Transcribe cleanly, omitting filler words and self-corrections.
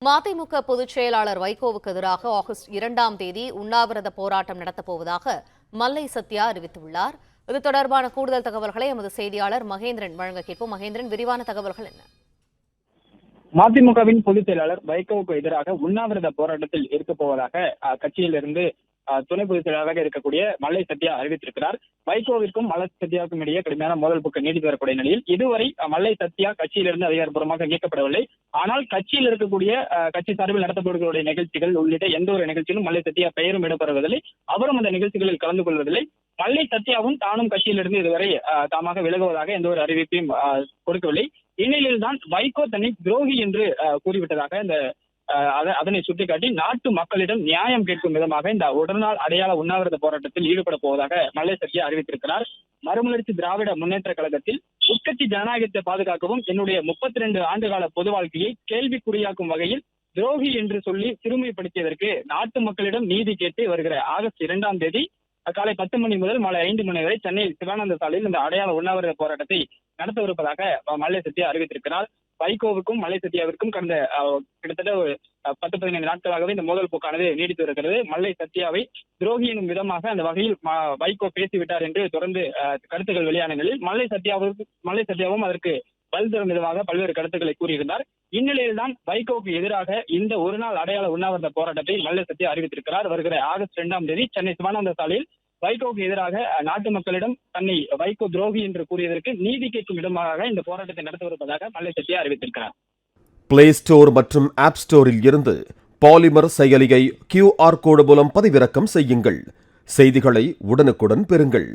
மதிமுக பொதுச் செயலாளர் வைகோவுக்கு எதிராக ஆகஸ்ட் 2ஆம் தேதி உண்ணாவிரத போராட்டம் நடத்தப்போவதாக மல்லை சத்யா அறிவித்துள்ளார். இது தொடர்பான கூடுதல் தகவல்களை எமது செய்தியாளர் மகேந்திரன் வழங்க கேட்போம். மகேந்திரன், விரிவான தகவல்கள் என்ன? மதிமுகவின் பொதுச் செயலாளர் வைகோவுக்கு எதிராக உண்ணாவிரத போராட்டத்தில் இருக்கப் போவதாக கட்சியிலிருந்து துணை பொதுச் செயலாளராக இருக்கக்கூடிய மல்லை சத்யா அறிவித்திருக்கிறார். வைகோவிற்கும் மல்லை சத்யாவுக்கும் இடையே கடுமையான மோதல் போக்கு நீடித்து வரக்கூடிய நிலையில் இதுவரை மல்லை சத்யா கட்சியிலிருந்து அதிகாரப்பூர்வமாக நீக்கப்படவில்லை. ஆனால் கட்சியில் இருக்கக்கூடிய கட்சி சார்பில் நடத்தப்படக்கூடிய நிகழ்ச்சிகள் உள்ளிட்ட எந்த ஒரு நிகழ்ச்சியிலும் மல்லை சத்யா பெயரும் இடம்பெறுவதில்லை. அவரும் அந்த நிகழ்ச்சிகளில் கலந்து கொள்வதில்லை. மல்லை சத்யாவும் தானும் கட்சியிலிருந்து இதுவரை தாமாக விலகுவதாக எந்த ஒரு அறிவிப்பையும் கொடுக்கவில்லை. இந்நிலையில் தான் வைகோ தன்னை துரோகி என்று கூறிவிட்டதாக அதனை சுட்டிக்காட்டி நாட்டு மக்களிடம் நியாயம் கேட்கும் விதமாக இந்த உடல்நாள் அடையாள உண்ணாவிரத போராட்டத்தில் ஈடுபட போவதாக மல்லை சத்யா அறிவித்திருக்கிறார். மறுமலர்ச்சி திராவிட முன்னேற்ற கழகத்தில் உட்கட்சி ஜனநாயகத்தை பாதுகாக்கவும் என்னுடைய 32 ஆண்டுகால பொது வாழ்க்கையை கேள்விக்குறியாக்கும் வகையில் துரோகி என்று சொல்லி சிறுமைப்படுத்தியதற்கு நாட்டு மக்களிடம் நீதி கேட்டு வருகிற ஆகஸ்ட் 2ஆம் தேதி காலை 10 மணி முதல் மாலை 5 மணி வரை சென்னை சிவானந்த சாலையில் இந்த அடையாள உண்ணாவிரத போராட்டத்தை நடத்தவிருப்பதாக மல்லை சத்யா அறிவித்திருக்கிறார். வைகோவுக்கும் மல்லை சத்யாவிற்கும் கடந்த கிட்டத்தட்ட 10-15 நாட்களாகவே இந்த மோதல் போக்கானது நீடித்து வருகிறது. மல்லை சத்யாவை துரோகி எனும் விதமாக அந்த வகையில் வைகோ பேசிவிட்டார் என்று தொடர்ந்து கருத்துக்கள் வெளியான நிலையில் மல்லை சத்யாவும் அதற்கு பதில் தரும் விதமாக பல்வேறு கருத்துக்களை கூறியிருந்தார். இந்நிலையில் தான் வைகோவுக்கு எதிராக இந்த ஒரு நாள் அடையாள உண்ணாவிரத போராட்டத்தை மல்லை சத்யா அறிவித்திருக்கிறார். வருகிற ஆகஸ்ட் 2ஆம் தேதி சென்னை சிவானந்த சாலையில் வைகோவுக்கு எதிராக நாட்டு மக்களிடம் தன்னை வைகோ துரோகி என்று கூறியதற்கு நீதி கேட்கும் இடமாக இந்த போராட்டத்தை நடத்தவிருப்பதாக மல்லை சத்யா அறிவித்திருக்கிறார். பிளே ஸ்டோர் மற்றும் ஆப் ஸ்டோரில் இருந்து பாலிமர் செயலியை QR கோடு மூலம் பதிவிறக்கம் செய்யுங்கள். செய்திகளை உடனுக்குடன் பெறுங்கள்.